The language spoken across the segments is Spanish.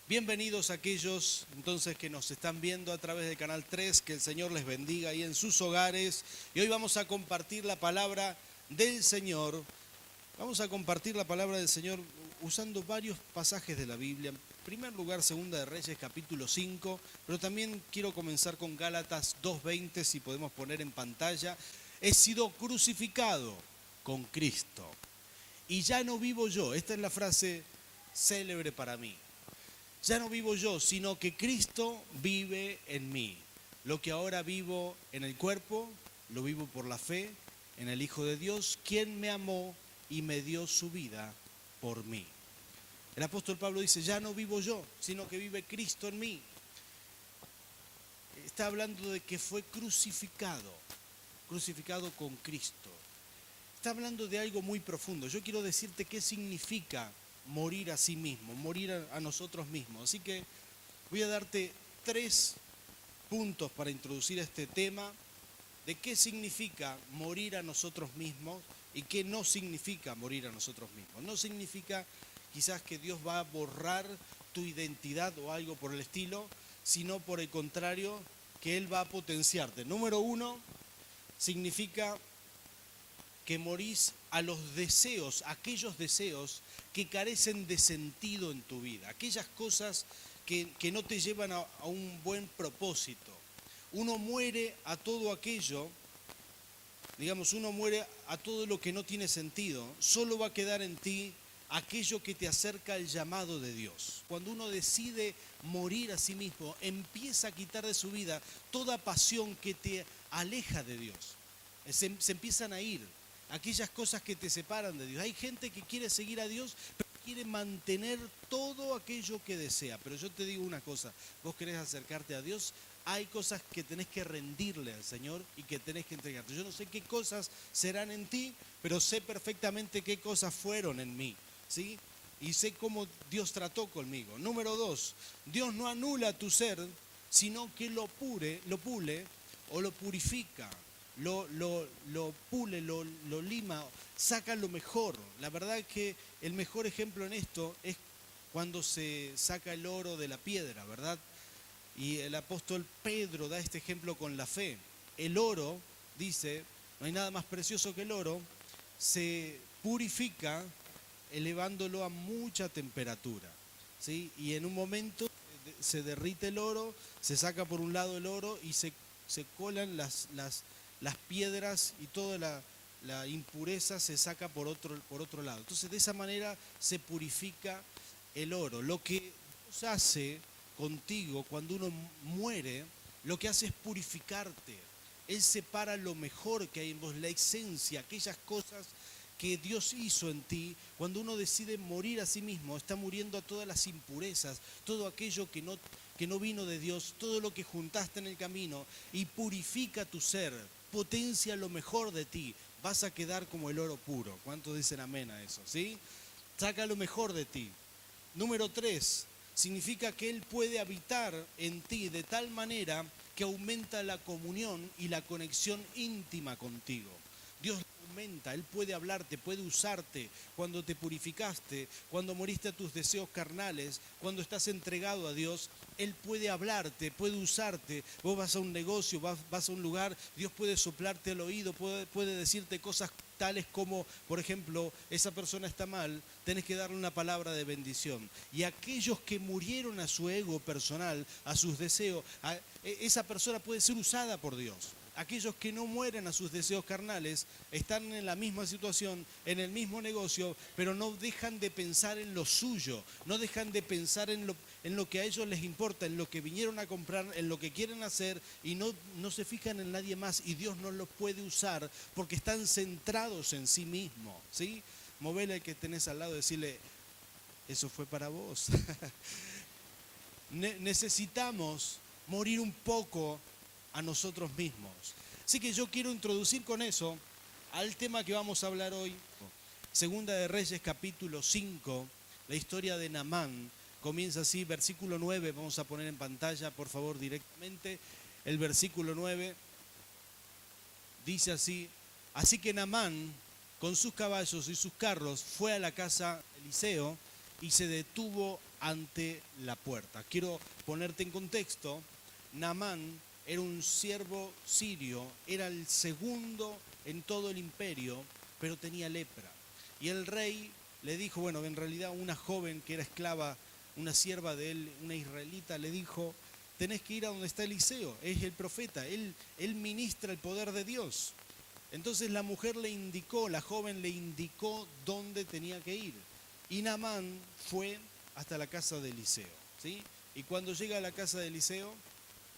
Bienvenidos a aquellos entonces que nos están viendo a través del Canal 3, que el Señor les bendiga ahí en sus hogares. Y hoy vamos a compartir la palabra del Señor. Vamos a compartir la palabra del Señor usando varios pasajes de la Biblia. En primer lugar, Segunda de Reyes, capítulo 5, pero también quiero comenzar con Gálatas 2:20, si podemos poner en pantalla. He sido crucificado con Cristo. Y ya no vivo yo. Esta es la frase célebre para mí. Ya no vivo yo, sino que Cristo vive en mí. Lo que ahora vivo en el cuerpo, lo vivo por la fe en el Hijo de Dios, quien me amó y me dio su vida por mí. El apóstol Pablo dice, ya no vivo yo, sino que vive Cristo en mí. Está hablando de que fue crucificado con Cristo. Está hablando de algo muy profundo. Yo quiero decirte qué significa morir a sí mismo, morir a nosotros mismos. Así que voy a darte 3 puntos para introducir este tema de qué significa morir a nosotros mismos y qué no significa morir a nosotros mismos. No significa quizás que Dios va a borrar tu identidad o algo por el estilo, sino por el contrario, que Él va a potenciarte. Número 1, significa que morís a los deseos, aquellos deseos que carecen de sentido en tu vida, aquellas cosas que no te llevan a un buen propósito. Uno muere a todo aquello, uno muere a todo lo que no tiene sentido. Solo va a quedar en ti aquello que te acerca al llamado de Dios. Cuando uno decide morir a sí mismo, empieza a quitar de su vida toda pasión que te aleja de Dios. Se empiezan a ir aquellas cosas que te separan de Dios. Hay gente que quiere seguir a Dios, pero quiere mantener todo aquello que desea. Pero yo te digo una cosa, vos querés acercarte a Dios, hay cosas que tenés que rendirle al Señor y que tenés que entregarte. Yo no sé qué cosas serán en ti, pero sé perfectamente qué cosas fueron en mí, ¿sí? Y sé cómo Dios trató conmigo. Número 2, Dios no anula tu ser, sino que lo pule o lo purifica. Lo pule, lo lima, saca lo mejor. La verdad es que el mejor ejemplo en esto es cuando se saca el oro de la piedra, ¿verdad? Y el apóstol Pedro da este ejemplo con la fe. El oro, dice, no hay nada más precioso que el oro, se purifica elevándolo a mucha temperatura, ¿sí? Y en un momento se derrite el oro, se saca por un lado el oro y se colan las piedras y toda la impureza se saca por otro lado. Entonces de esa manera se purifica el oro. Lo que Dios hace contigo cuando uno muere, lo que hace es purificarte. Él separa lo mejor que hay en vos, la esencia, aquellas cosas que Dios hizo en ti. Cuando uno decide morir a sí mismo, está muriendo a todas las impurezas, todo aquello que no vino de Dios, todo lo que juntaste en el camino, y purifica tu ser, potencia lo mejor de ti. Vas a quedar como el oro puro. ¿Cuántos dicen amén a eso? ¿Sí? Saca lo mejor de ti. Número 3, significa que Él puede habitar en ti de tal manera que aumenta la comunión y la conexión íntima contigo. Dios aumenta, Él puede hablarte, puede usarte cuando te purificaste, cuando moriste a tus deseos carnales, cuando estás entregado a Dios. Él puede hablarte, puede usarte. Vos vas a un negocio, vas a un lugar, Dios puede soplarte al oído, puede decirte cosas tales como, por ejemplo, esa persona está mal, tenés que darle una palabra de bendición. Y aquellos que murieron a su ego personal, a sus deseos, esa persona puede ser usada por Dios. Aquellos que no mueren a sus deseos carnales están en la misma situación, en el mismo negocio, pero no dejan de pensar en lo suyo, no dejan de pensar en lo que a ellos les importa, en lo que vinieron a comprar, en lo que quieren hacer, y no se fijan en nadie más, y Dios no los puede usar porque están centrados en sí mismos, ¿sí? Movele al que tenés al lado y decirle, eso fue para vos. Necesitamos morir un poco a nosotros mismos. Así que yo quiero introducir con eso al tema que vamos a hablar hoy. Segunda de Reyes, capítulo 5, la historia de Naamán. Comienza así, versículo 9, vamos a poner en pantalla, por favor, directamente. El versículo 9 dice así: así que Naamán, con sus caballos y sus carros, fue a la casa de Eliseo y se detuvo ante la puerta. Quiero ponerte en contexto. Naamán era un siervo sirio, era el segundo en todo el imperio, pero tenía lepra. Y el rey le dijo, bueno, en realidad una joven que era esclava, una sierva de él, una israelita, le dijo, tenés que ir a donde está Eliseo, es el profeta, él ministra el poder de Dios. Entonces la mujer le indicó, la joven le indicó dónde tenía que ir. Y Naamán fue hasta la casa de Eliseo, ¿sí? Y cuando llega a la casa de Eliseo,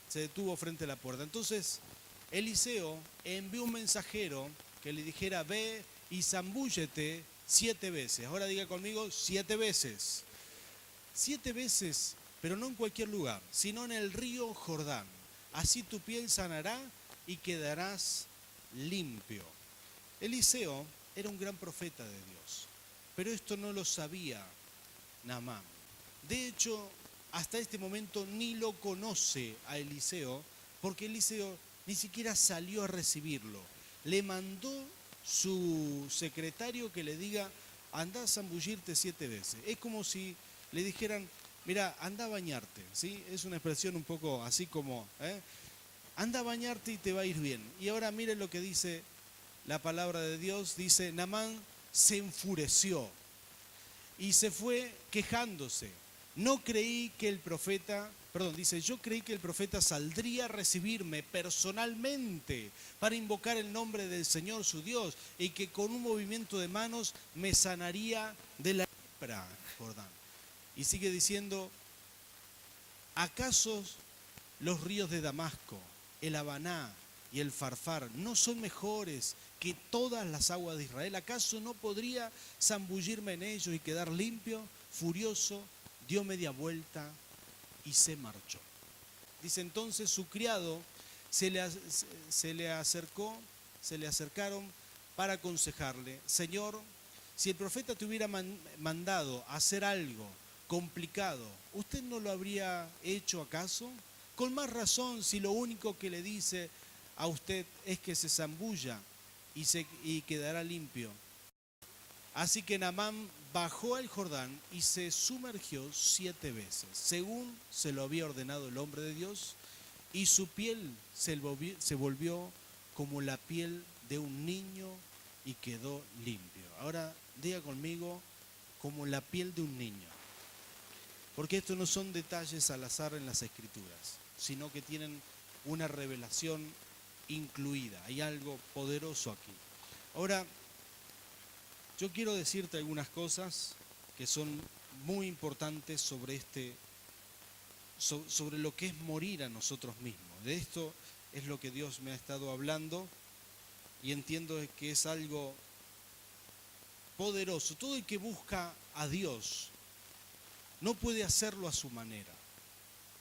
se detuvo frente a la puerta. Entonces Eliseo envió un mensajero que le dijera, ve y zambúllete 7 veces. Ahora diga conmigo, 7 veces. 7 veces, pero no en cualquier lugar, sino en el río Jordán. Así tu piel sanará y quedarás limpio. Eliseo era un gran profeta de Dios, pero esto no lo sabía Naamán. De hecho, hasta este momento ni lo conoce a Eliseo, porque Eliseo ni siquiera salió a recibirlo. Le mandó su secretario que le diga, anda a zambullirte 7 veces. Es como si le dijeran, mira, anda a bañarte, ¿sí? Es una expresión un poco así como, anda a bañarte y te va a ir bien. Y ahora miren lo que dice la palabra de Dios. Dice, Naamán se enfureció y se fue quejándose. Yo creí que el profeta saldría a recibirme personalmente para invocar el nombre del Señor su Dios y que con un movimiento de manos me sanaría de la lepra. Jordán. Y sigue diciendo, ¿acaso los ríos de Damasco, el Habaná y el Farfar no son mejores que todas las aguas de Israel? ¿Acaso no podría zambullirme en ellos y quedar limpio? Furioso, dio media vuelta y se marchó. Dice, entonces su criado se le acercaron para aconsejarle, Señor, si el profeta te hubiera mandado a hacer algo complicado, ¿usted no lo habría hecho acaso? Con más razón, si lo único que le dice a usted es que se zambulla y quedará limpio. Así que Naamán bajó al Jordán y se sumergió 7 veces, según se lo había ordenado el hombre de Dios, y su piel se volvió como la piel de un niño y quedó limpio. Ahora diga conmigo, como la piel de un niño. Porque estos no son detalles al azar en las Escrituras, sino que tienen una revelación incluida. Hay algo poderoso aquí. Ahora, yo quiero decirte algunas cosas que son muy importantes sobre lo que es morir a nosotros mismos. De esto es lo que Dios me ha estado hablando y entiendo que es algo poderoso. Todo el que busca a Dios no puede hacerlo a su manera.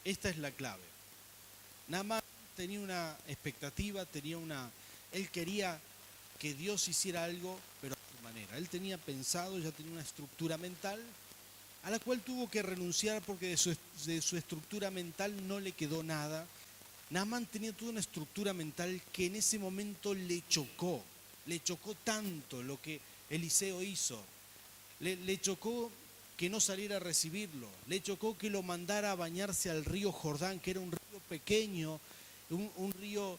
Esta es la clave. Naamán tenía una expectativa, él quería que Dios hiciera algo, pero a su manera. Él tenía pensado, ya tenía una estructura mental, a la cual tuvo que renunciar porque de su estructura mental no le quedó nada. Naamán tenía toda una estructura mental que en ese momento le chocó tanto lo que Eliseo hizo. Le chocó que no saliera a recibirlo, le chocó que lo mandara a bañarse al río Jordán, que era un río pequeño, un río,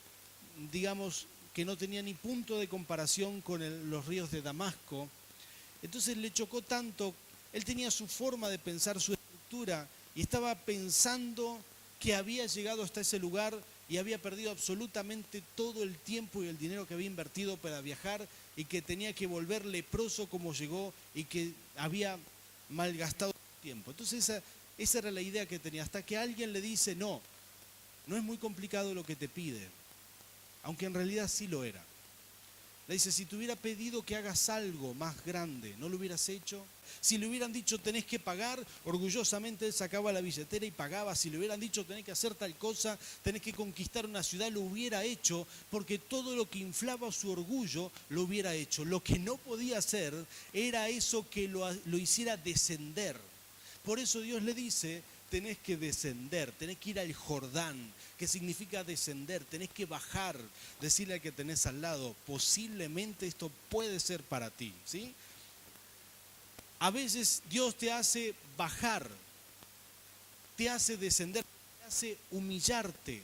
digamos, que no tenía ni punto de comparación con los ríos de Damasco. Entonces le chocó tanto, él tenía su forma de pensar, su estructura, y estaba pensando que había llegado hasta ese lugar y había perdido absolutamente todo el tiempo y el dinero que había invertido para viajar y que tenía que volver leproso como llegó y que había malgastado tiempo. Entonces esa era la idea que tenía, hasta que alguien le dice, no es muy complicado lo que te pide, aunque en realidad sí lo era. Le dice, si te hubiera pedido que hagas algo más grande, ¿no lo hubieras hecho? Si le hubieran dicho tenés que pagar, orgullosamente él sacaba la billetera y pagaba. Si le hubieran dicho tenés que hacer tal cosa, tenés que conquistar una ciudad, lo hubiera hecho, porque todo lo que inflaba su orgullo lo hubiera hecho. Lo que no podía hacer era eso que lo hiciera descender. Por eso Dios le dice, tenés que descender, tenés que ir al Jordán, que significa descender, tenés que bajar, decirle al que tenés al lado, posiblemente esto puede ser para ti, ¿sí? A veces Dios te hace bajar te hace descender, te hace humillarte.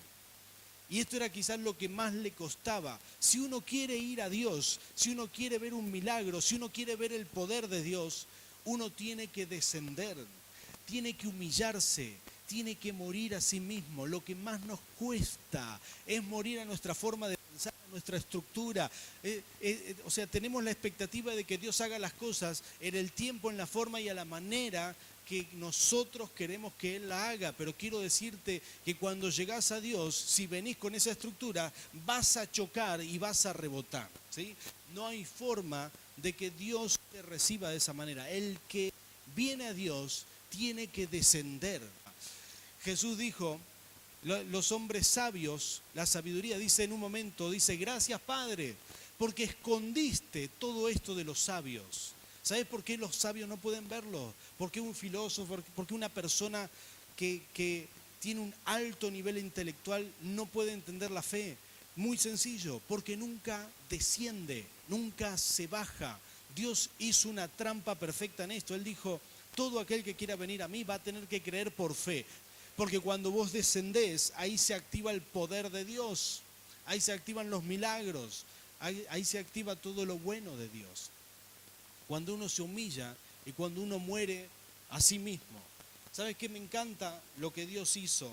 Y esto era quizás lo que más le costaba. Si uno quiere ir a Dios, si uno quiere ver un milagro, si uno quiere ver el poder de Dios, uno tiene que descender, tiene que humillarse, tiene que morir a sí mismo. Lo que más nos cuesta es morir a nuestra forma de pensar, a nuestra estructura. O sea, tenemos la expectativa de que Dios haga las cosas en el tiempo, en la forma y a la manera que nosotros queremos que Él la haga, pero quiero decirte que cuando llegás a Dios, si venís con esa estructura, vas a chocar y vas a rebotar, ¿sí? No hay forma de que Dios te reciba de esa manera. El que viene a Dios tiene que descender. Jesús dijo, los hombres sabios, la sabiduría dice en un momento, dice, gracias Padre, porque escondiste todo esto de los sabios. ¿Sabes por qué los sabios no pueden verlo? Porque un filósofo, porque una persona que tiene un alto nivel intelectual no puede entender la fe. Muy sencillo, porque nunca desciende, nunca se baja. Dios hizo una trampa perfecta en esto. Él dijo, todo aquel que quiera venir a mí va a tener que creer por fe. Porque cuando vos descendés, ahí se activa el poder de Dios. Ahí se activan los milagros. Ahí se activa todo lo bueno de Dios. Cuando uno se humilla y cuando uno muere a sí mismo. ¿Sabes qué? Me encanta lo que Dios hizo.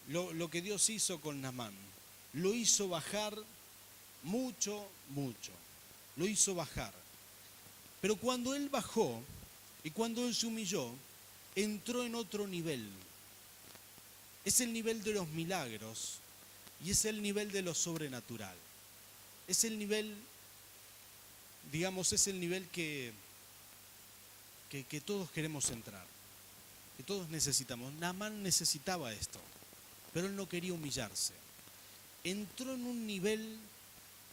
Lo que Dios hizo con Naamán. Lo hizo bajar mucho. Lo hizo bajar. Pero cuando él bajó y cuando él se humilló, entró en otro nivel. Es el nivel de los milagros y es el nivel de lo sobrenatural. Es el nivel, digamos, es el nivel que todos queremos entrar, que todos necesitamos. Naamán necesitaba esto, pero él no quería humillarse. Entró en un nivel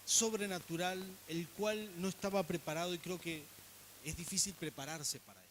sobrenatural, el cual no estaba preparado y creo que es difícil prepararse para él.